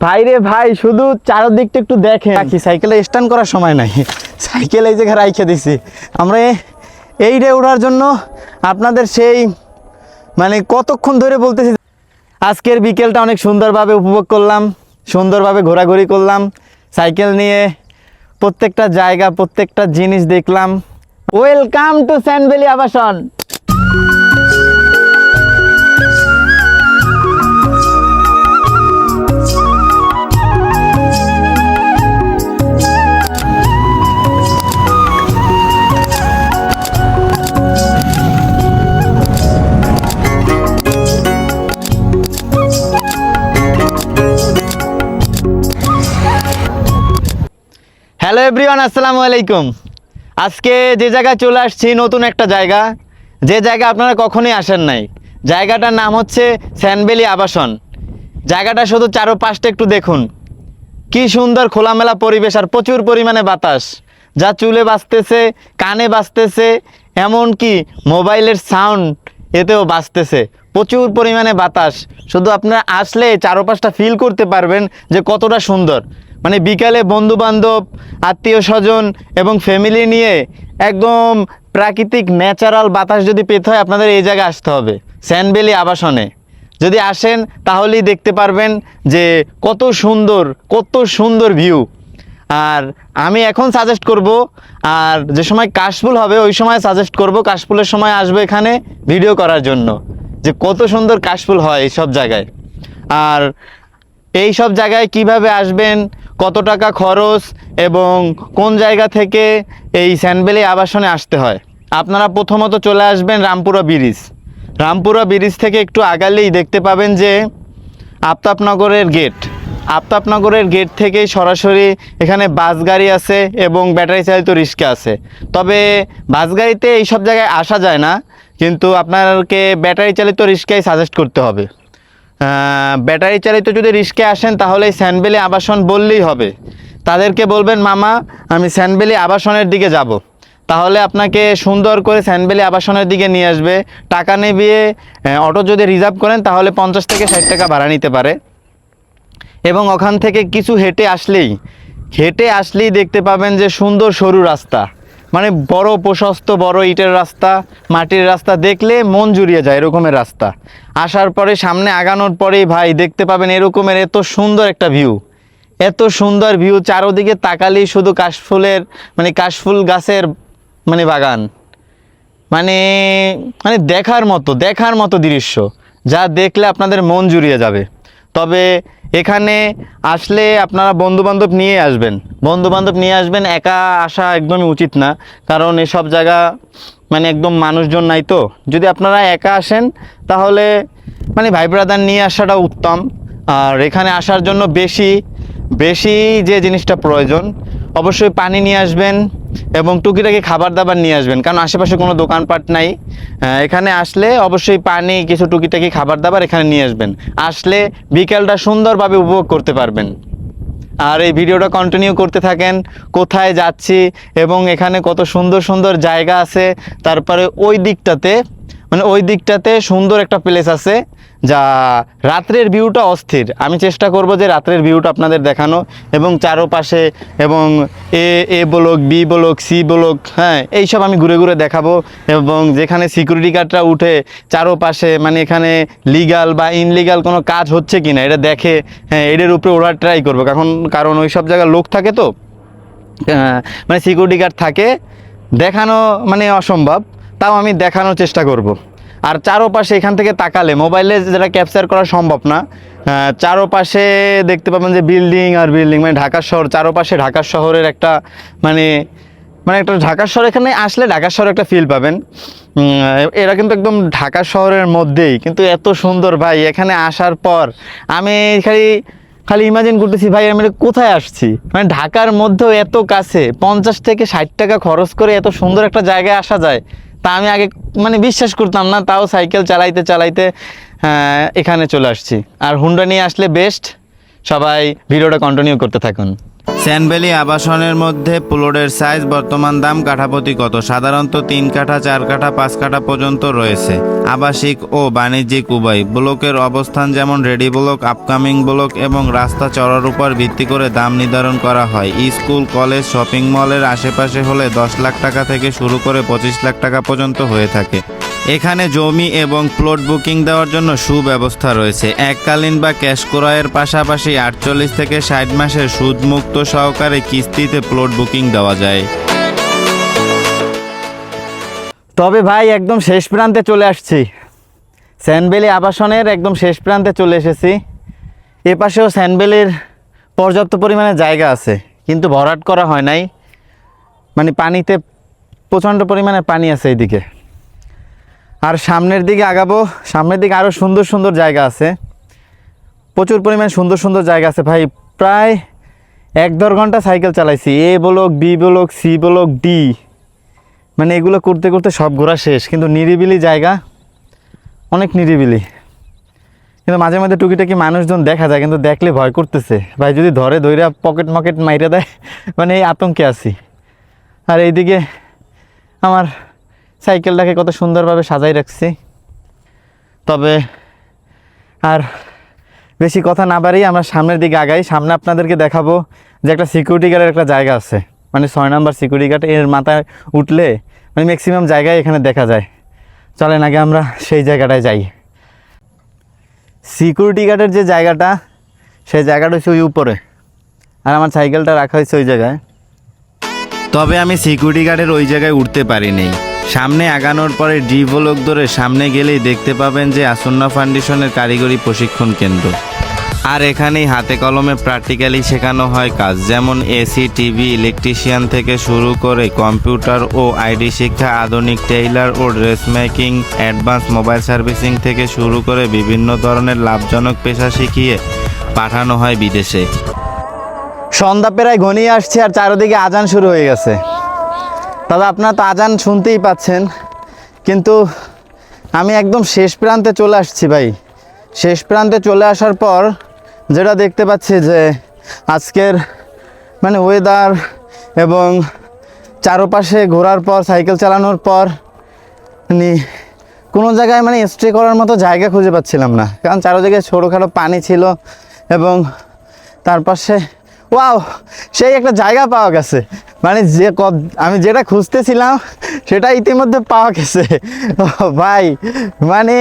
ভাই রে ভাই, শুধু চারদিকটা একটু দেখেন। কি সাইকেলে স্ট্যান্ড করার সময় নাই, সাইকেল এই জায়গায় রাইখে দিছি। আমরা এইটা ওঠার জন্য আপনাদের সেই মানে কতক্ষণ ধরে বলতেছি। আজকের বিকেলটা অনেক সুন্দরভাবে উপভোগ করলাম, সুন্দরভাবে ঘোরাঘুরি করলাম সাইকেল নিয়ে, প্রত্যেকটা জায়গা প্রত্যেকটা জিনিস দেখলাম। ওয়েলকাম টু স্যান্ড ভ্যালি আবাসন। হ্যালো এভরিওয়ান, আসসালামু আলাইকুম। আজকে যে জায়গায় চলে আসছি, নতুন একটা জায়গা, যে জায়গা আপনারা কখনোই আসেন নাই। জায়গাটার নাম হচ্ছে স্যান্ড ভ্যালি আবাসন। জায়গাটা শুধু চারপাশটা একটু দেখুন, কি সুন্দর খোলামেলা পরিবেশ আর প্রচুর পরিমাণে বাতাস, যা চুলে বাজতেছে, কানে বাজতেছে, এমনকি মোবাইলের সাউন্ড এতেও বাজতেছে। প্রচুর পরিমাণে বাতাস, শুধু আপনারা আসলে চারপাশটা ফিল করতে পারবেন যে কতটা সুন্দর। মানে বিকালে বন্ধুবান্ধব, আত্মীয় স্বজন এবং ফ্যামিলি নিয়ে একদম প্রাকৃতিক ন্যাচারাল বাতাস যদি পেতে হয়, আপনাদের এই জায়গায় আসতে হবে, স্যান্ড ভ্যালি আবাসনে। যদি আসেন তাহলেই দেখতে পারবেন যে কত সুন্দর ভিউ। আর আমি এখন সাজেস্ট করব, আর যে সময় কাশফুল হবে ওই সময় সাজেস্ট করব, কাশফুলের সময় আসবো এখানে ভিডিও করার জন্য, যে কত সুন্দর কাশফুল হয় এই সব জায়গায়। আর এই সব জায়গায় কিভাবে আসবেন, কত টাকা খরচ এবং কোন জায়গা থেকে এই স্যান্ড ভ্যালি আবাসনে আসতে হয়। আপনারা প্রথমত চলে আসবেন রামপুরা ব্রিজ। রামপুরা ব্রিজ থেকে একটু আগালেই দেখতে পাবেন যে আফতাবনগরের গেট। আফতাবনগরের গেট থেকেই সরাসরি এখানে বাস গাড়ি আছে এবং ব্যাটারি চালিত রিক্সা আছে। তবে বাস গাড়িতে এই সব জায়গায় আসা যায় না, কিন্তু আপনাকে ব্যাটারি চালিত রিক্সাই সাজেস্ট করতে হবে। ব্যাটারি চালিত যদি রিক্সায় আসেন তাহলে স্যান্ড ভ্যালি আবাসন বললেই হবে। তাদেরকে বলবেন, মামা আমি স্যান্ড ভ্যালি আবাসনের দিকে যাব, তাহলে আপনাকে সুন্দর করে স্যান্ড ভ্যালি আবাসনের দিকে নিয়ে আসবে। টাকা নেবে, অটো যদি রিজার্ভ করেন তাহলে 50 থেকে 60 টাকা ভাড়া নিতে পারে। এবং ওখান থেকে কিছু হেঁটে আসলেই দেখতে পাবেন যে সুন্দর সরু রাস্তা, মানে বড় প্রশস্ত বড় ইটের রাস্তা, মাটির রাস্তা, দেখলে মন জুড়িয়ে যায় এরকমের রাস্তা। আসার পরে সামনে আগানোর পরেই ভাই দেখতে পাবেন এরকমের এত সুন্দর একটা ভিউ, এত সুন্দর ভিউ। চারোদিকে তাকালেই শুধু কাশফুলের মানে কাশফুল গাছের মানে বাগান, মানে মানে দেখার মতো দৃশ্য, যা দেখলে আপনাদের মন জুড়িয়ে যাবে। তবে এখানে আসলে আপনারা বন্ধুবান্ধব নিয়ে আসবেন, একা আসা একদমই উচিত না, কারণ এসব জায়গা মানে একদম মানুষজন নাই। তো যদি আপনারা একা আসেন তাহলে মানে ভাই ব্রাদার নিয়ে আসাটা উত্তম। আর এখানে আসার জন্য বেশি যে জিনিসটা প্রয়োজন, অবশ্যই পানি নিয়ে আসবেন এবং টুকিটাকি খাবার দাবার নিয়ে আসবেন, কারণ আশেপাশে কোনো দোকানপাট নাই। এখানে আসলে অবশ্যই পানি, কিছু টুকিটাকি খাবার দাবার এখানে নিয়ে আসবেন, আসলে বিকেলটা সুন্দরভাবে উপভোগ করতে পারবেন। আর এই ভিডিওটা কন্টিনিউ করতে থাকেন, কোথায় যাচ্ছি এবং এখানে কত সুন্দর জায়গা আছে। তারপরে ওই দিকটাতে সুন্দর একটা প্লেস আছে, যা রাত্রের ভিউটা অস্থির। আমি চেষ্টা করব যে রাত্রের ভিউটা আপনাদের দেখানো, এবং চারপাশে এবং A block, B block, C block, হ্যাঁ এইসব আমি ঘুরে দেখাবো। এবং যেখানে সিকিউরিটি গার্ডরা উঠে চারপাশে, মানে এখানে লিগাল বা ইনলিগাল কোনো কাজ হচ্ছে কিনা এটা দেখে, হ্যাঁ এটার উপরে ওড়ার ট্রাই করবো। কারণ ওই সব জায়গায় লোক থাকে, তো মানে সিকিউরিটি গার্ড থাকে, দেখানো মানে অসম্ভব, তাও আমি দেখানোর চেষ্টা করব। আর চারপাশে এখান থেকে তাকালে মোবাইলে যেটা ক্যাপচার করা সম্ভব না, চারপাশে দেখতে পাবেন যে বিল্ডিং আর বিল্ডিং, মানে ঢাকা শহর, চারপাশে ঢাকা শহরের একটা মানে একটা ঢাকা শহর। এখানে আসলে ঢাকা শহর একটা ফিল পাবেন। এরা কিন্তু একদম ঢাকা শহরের মধ্যেই, কিন্তু এত সুন্দর ভাই। এখানে আসার পর আমি খালি ইমাজিন করতেছি ভাই আমি কোথায় আসছি, মানে ঢাকার মধ্যেও এত কাছে 50 থেকে 60 টাকা খরচ করে এত সুন্দর একটা জায়গায় আসা যায়, তা আমি আগে মানে বিশ্বাস করতাম না। তাও সাইকেল চালাইতে এখানে চলে আসছি। আর হুন্ডা নিয়ে আসলে বেস্ট। সবাই ভিডিওটা কন্টিনিউ করতে থাকুন। স্যানভ্যালি আবাসনের মধ্যে প্লটের সাইজ বর্তমান দাম কাঠাপ্রতি কত? সাধারণত 3 কাঠা, 4 কাঠা, 5 কাঠা পর্যন্ত রয়েছে। আবাসিক ও বাণিজ্যিক উভয়। ব্লকের অবস্থান যেমন রেডি ব্লক, আপকামিং ব্লক এবং রাস্তা চড়ার উপর ভিত্তি করে দাম নির্ধারণ করা হয়। স্কুল, কলেজ, শপিং মলের আশেপাশে হলে 10 লাখ টাকা থেকে শুরু করে 25 লাখ টাকা পর্যন্ত হয়ে থাকে। এখানে জমি এবং প্লট বুকিং দেওয়ার জন্য সুব্যবস্থা রয়েছে। এককালীন বা ক্যাশ ক্রয়ের পাশাপাশি 48 থেকে 60 মাসের সুদমুক্ত সহকারে কিস্তিতে প্লট বুকিং দেওয়া যায়। তবে ভাই একদম শেষ প্রান্তে চলে আসছি, স্যানভ্যালি আবাসনের একদম শেষ প্রান্তে চলে এসেছি। এ পাশেও স্যানভ্যালির পর্যাপ্ত পরিমাণে জায়গা আছে, কিন্তু ভরাট করা হয় নাই। মানে পানিতে প্রচণ্ড পরিমাণে পানি আছে এইদিকে। আর সামনের দিকে আগাবো, সামনের দিকে আরও সুন্দর সুন্দর জায়গা আছে, প্রচুর পরিমাণে সুন্দর সুন্দর জায়গা আছে ভাই। প্রায় 1-1.5 ঘন্টা সাইকেল চালাইছি, A block, B block, C block, D, মানে এগুলো করতে করতে সব ঘোরা শেষ। কিন্তু নিরিবিলি জায়গা, অনেক নিরিবিলি। কিন্তু মাঝে মাঝে টুকিটাকি মানুষজন দেখা যায়, কিন্তু দেখলে ভয় করতেছে ভাই, যদি ধরে ধইরা পকেট মকেট মাইরা দেয়, মানে এই আতঙ্কে আছি। আর এইদিকে আমার সাইকেলটাকে কত সুন্দরভাবে সাজাই রাখছি। তবে আর বেশি কথা না বাড়িয়ে আমরা সামনের দিকে আগাই। সামনে আপনাদেরকে দেখাবো যে একটা সিকিউরিটি গার্ডের একটা জায়গা আছে, মানে 6 নম্বর সিকিউরিটি গার্ড। এর মাথায় উঠলে মানে ম্যাক্সিমাম জায়গায় এখানে দেখা যায়। চলেন আগে আমরা সেই জায়গাটায় যাই। সিকিউরিটি গার্ডের যে জায়গাটা, সেই জায়গাটা হচ্ছে ওই উপরে, আর আমার সাইকেলটা রাখা হয়েছে ওই জায়গায়। তবে আমি সিকিউরিটি গার্ডের ওই জায়গায় উঠতে পারিনি। সামনে আগানোর পরে ডি ব্লক ধরে সামনে গেলেই দেখতে পাবেন যে আসন্না ফাউন্ডেশনের কারিগরি প্রশিক্ষণ কেন্দ্র। আর এখানেই হাতে কলমে প্র্যাকটিক্যালি শেখানো হয় কাজ, যেমন এসি, টিভি, ইলেকট্রিশিয়ান থেকে শুরু করে কম্পিউটার ও আইডি শিক্ষা, আধুনিক টেইলার ও dress making, advance mobile servicing থেকে শুরু করে বিভিন্ন ধরনের লাভজনক পেশা শিখিয়ে পাঠানো হয় বিদেশে। সন্ধ্যা প্রায় ঘনিয়ে আসছে আর চারিদিকে আজান শুরু হয়ে গেছে। তবে আপনারা তো আজান শুনতেই পাচ্ছেন, কিন্তু আমি একদম শেষ প্রান্তে চলে আসছি ভাই। শেষ প্রান্তে চলে আসার পর যেটা দেখতে পাচ্ছি যে আজকের মানে ওয়েদার এবং চারপাশে ঘোরার পর, সাইকেল চালানোর পর মানে কোনো জায়গায় মানে স্টে করার মতো জায়গা খুঁজে পাচ্ছিলাম না, কারণ চারদিকে ছোটোখাটো পানি ছিল। এবং তার পাশে ওয়াও, সেই একটা জায়গা পাওয়া গেছে, মানে আমি যেটা খুঁজতেছিলাম সেটা ইতিমধ্যে পাওয়া গেছে। ও ভাই, মানে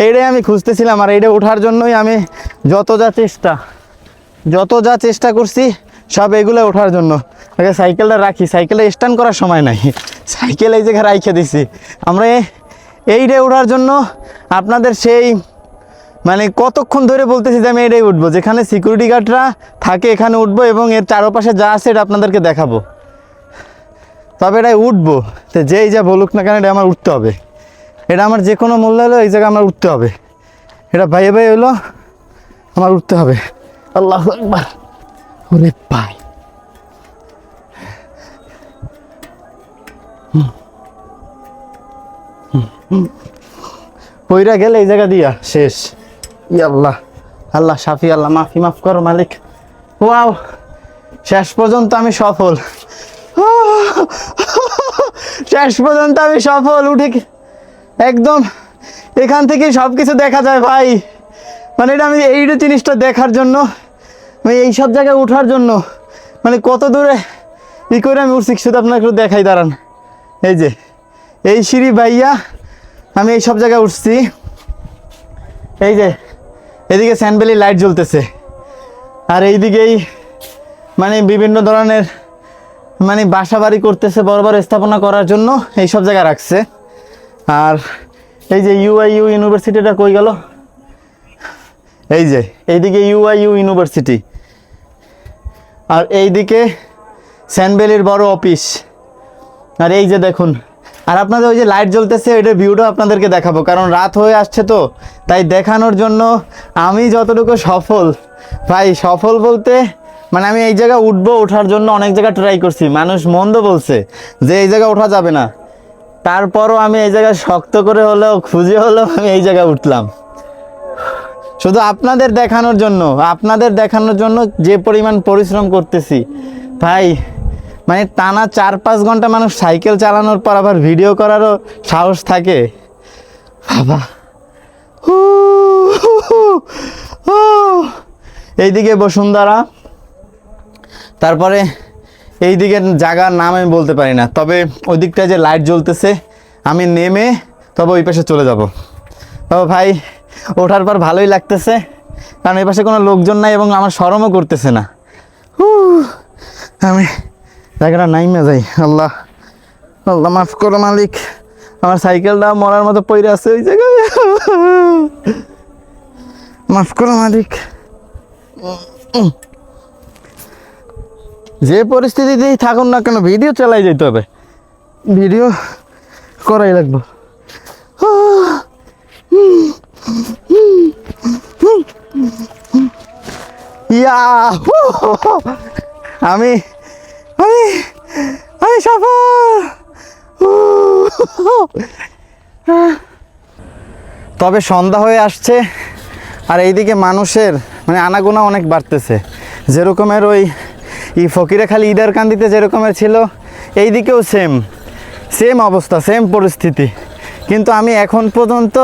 এইটাই আমি খুঁজতেছিলাম। আর এইটা ওঠার জন্যই আমি যত যা চেষ্টা করছি সব এগুলো ওঠার জন্য। আগে সাইকেলটা রাখি, সাইকেলটা স্ট্যান্ড করার সময় নাই, সাইকেল এই জায়গায় রাইখে দিছি। আমরা এইটা ওঠার জন্য আপনাদের সেই মানে কতক্ষণ ধরে বলতেছি যে আমি এটাই উঠবো, যেখানে সিকিউরিটি গার্ডরা থাকে এখানে উঠবো এবং এর চারপাশে যা আছে এটা আপনাদেরকে দেখাবো। তবে এটাই উঠবো, তো যেই যা বলুক না কেন এটা আমার উঠতে হবে। এটা আমার যে কোনো মূল্য হলো এই জায়গায় আমার উঠতে হবে। এটা ভাইয়ে ভাই হলো আমার উঠতে হবে। আল্লাহু আকবার, ওরে ভাই, পইরা গেলে এই জায়গা দিয়া শেষ। আল্লাহ আল্লাহ শাফি, আল্লাহ মাফ করো মালিক। ওয়াও, শেষ পর্যন্ত আমি সফল, শেষ পর্যন্ত আমি সফল। উঠে একদম এখান থেকে সব কিছু দেখা যায় ভাই। মানে এটা আমি এই জিনিসটা দেখার জন্য, আমি এই সব জায়গায় ওঠার জন্য মানে কত দূরে ই করে আমি উঠছি শুধু আপনাকে একটু দেখাই, দাঁড়ান। এই যে এই সিঁড়ি ভাইয়া আমি এই সব জায়গায় উঠছি। এই যে এদিকে স্যানভ্যালি লাইট জ্বলতেছে, আর এইদিকেই মানে বিভিন্ন ধরনের মানে বাসা বাড়ি করতেছে, বড় বড় স্থাপনা করার জন্য এই সব জায়গায় রাখছে। আর এই যে ইউআইইউ ইউনিভার্সিটিটা কই গেল, এই যে এইদিকে ইউআইইউ ইউনিভার্সিটি, আর এইদিকে স্যানভ্যালির বড় অফিস। আর এই যে দেখুন, আর আপনাদের ওই যে লাইট জ্বলতেছে ওইটার ভিউটা আপনাদেরকে দেখাবো, কারণ রাত হয়ে আসছে তো, তাই দেখানোর জন্য আমি যতটুকু সফল ভাই, সফল বলতে মানে আমি এই জায়গা উঠবো, ওঠার জন্য অনেক জায়গা ট্রাই করছি, মানুষ মন্দ বলছে যে এই জায়গা ওঠা যাবে না, তারপরও আমি এই জায়গায় শক্ত করে হলেও খুঁজে হলেও আমি এই জায়গায় উঠলাম। শুধু আপনাদের দেখানোর জন্য যে পরিমাণ পরিশ্রম করতেছি ভাই, মানে টানা 4-5 ঘন্টা মানুষ সাইকেল চালানোর পর আবার ভিডিও করারও সাহস থাকে বাবা। এইদিকে বসুন্ধরা, তারপরে এই দিকের জায়গার নাম আমি বলতে পারি না, তবে ওই দিকটায় যে লাইট জ্বলতেছে আমি নেমে তবে ওই পাশে চলে যাব। তবে ভাই ওঠার পর ভালোই লাগতেছে, কারণ এই পাশে কোনো লোকজন নাই এবং আমার শরমও করতেছে না। আমি জায়গাটা নাইমে যাই। আল্লাহ আল্লাহ মাফ করো মালিক, আমার সাইকেলটা মরার মতো পড়ে আছে ওই জায়গায়, মাফ করো মালিক। যে পরিস্থিতিতেই থাকুন না কেন ভিডিও চালাই যেতে হবে, ভিডিও করাই লাগবে। ইয়া আমি আমি আমি সফল। তবে সন্ধ্যা হয়ে আসছে আর এইদিকে মানুষের মানে আনাগোনা অনেক বাড়তেছে। যেরকমের ওই ফকিরে খালি ঈদের কান্দিতে যেরকমের ছিল, এই দিকেও সেম অবস্থা, সেম পরিস্থিতি। কিন্তু আমি এখন পর্যন্ত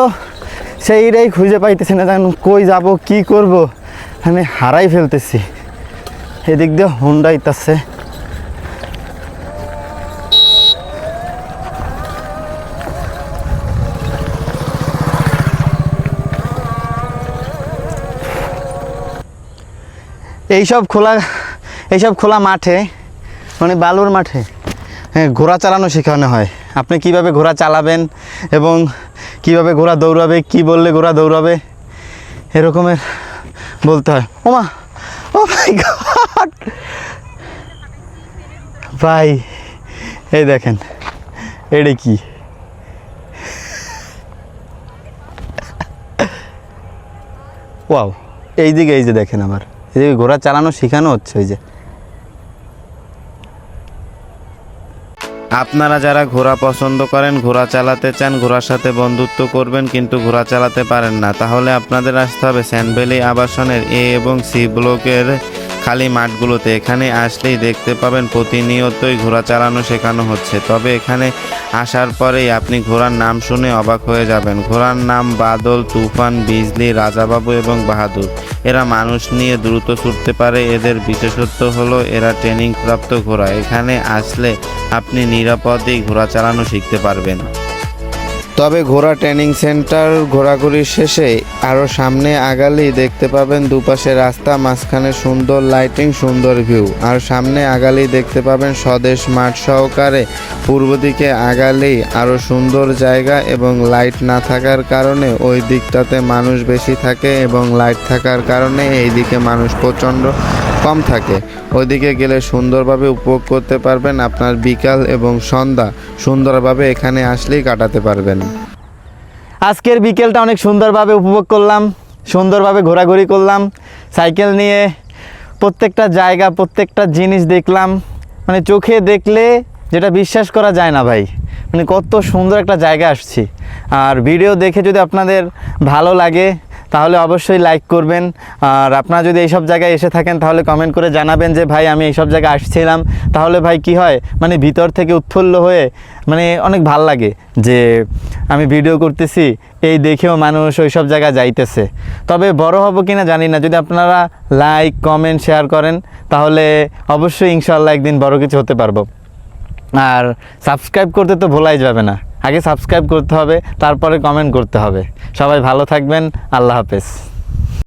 সেইটাই খুঁজে পাইতেছি না, যেন কই যাব কি করব, আমি হারাই ফেলতেছি। এদিক দিয়ে হুন্ডা আইতাছে, এইসব খোলা মাঠে মানে বালুর মাঠে ঘোড়া চালানো শেখানো হয়। আপনি কিভাবে ঘোড়া চালাবেন এবং কিভাবে ঘোড়া দৌড়াবে, কি বললে ঘোড়া দৌড়াবে, এরকমের বলতে হয়। ওমা, ও মাই গড ভাই, এই দেখেন এটা কি, ওয়াও। এইদিকে এই যে দেখেন আমার এদিকে ঘোড়া চালানো শেখানো হচ্ছে। ওই যে আপনারা যারা ঘোড়া পছন্দ করেন, ঘোড়া চালাতে চান, ঘোড়ার সাথে বন্ধুত্ব করবেন কিন্তু ঘোড়া চালাতে পারেন না, তাহলে আপনাদের আসতে হবে স্যানভ্যালি আবাসনের এ এবং সি ব্লকের খালি মাঠগুলোতে। এখানে আসলেই দেখতে পাবেন প্রতিনিয়তই ঘোড়া চালানো শেখানো হচ্ছে। তবে এখানে আসার পরেই আপনি ঘোড়ার নাম শুনে অবাক হয়ে যাবেন। ঘোড়ার নাম বাদল, তুফান, বিজলি, রাজাবাবু এবং বাহাদুর। এরা মানুষ নিয়ে দ্রুত ছুটতে পারে। এদের বিশেষত্ব হলো এরা ট্রেনিং প্রাপ্ত ঘোড়া। এখানে আসলে আপনি নিরাপদেই ঘোড়া চালানো শিখতে পারবেন। তবে ঘোড়া ট্রেনিং সেন্টার ঘোরাঘুরির শেষে আরও সামনে আগালেই দেখতে পাবেন দুপাশে রাস্তা, মাঝখানে সুন্দর লাইটিং, সুন্দর ভিউ। আর সামনে আগালেই দেখতে পাবেন স্বদেশ মাঠ সহকারে। পূর্ব দিকে আগালেই আরও সুন্দর জায়গা এবং লাইট না থাকার কারণে ওই দিকটাতে মানুষ বেশি থাকে এবং লাইট থাকার কারণে এই দিকে মানুষ প্রচণ্ড কম থাকে। ওইদিকে গেলে সুন্দরভাবে উপভোগ করতে পারবেন। আপনার বিকাল এবং সন্ধ্যা সুন্দরভাবে এখানে আসলেই কাটাতে পারবেন। আজকের বিকেলটা অনেক সুন্দরভাবে উপভোগ করলাম, সুন্দরভাবে ঘোরাঘুরি করলাম সাইকেল নিয়ে। প্রত্যেকটা জায়গা, প্রত্যেকটা জিনিস দেখলাম, মানে চোখে দেখলে যেটা বিশ্বাস করা যায় না ভাই, মানে কত সুন্দর একটা জায়গা আসছি। আর ভিডিও দেখে যদি আপনাদের ভালো লাগে তাহলে অবশ্যই লাইক করবেন। আর আপনারা যদি এইসব জায়গায় এসে থাকেন তাহলে কমেন্ট করে জানাবেন যে ভাই আমি এইসব জায়গায় আসছিলাম। তাহলে ভাই কি হয়, মানে ভিতর থেকে উৎফুল্ল হয়ে মানে অনেক ভাল লাগে যে আমি ভিডিও করতেছি, এই দেখেও মানুষ ওই সব জায়গায় যাইতেছে। তবে বড় হব কিনা জানি না, যদি আপনারা লাইক, কমেন্ট, শেয়ার করেন তাহলে অবশ্যই ইনশাআল্লাহ একদিন বড় কিছু হতে পারবো। আর সাবস্ক্রাইব করতে তো ভোলাই যাবে না, আগে সাবস্ক্রাইব করতে হবে, তারপরে কমেন্ট করতে হবে। সবাই ভালো থাকবেন, আল্লাহ হাফেজ।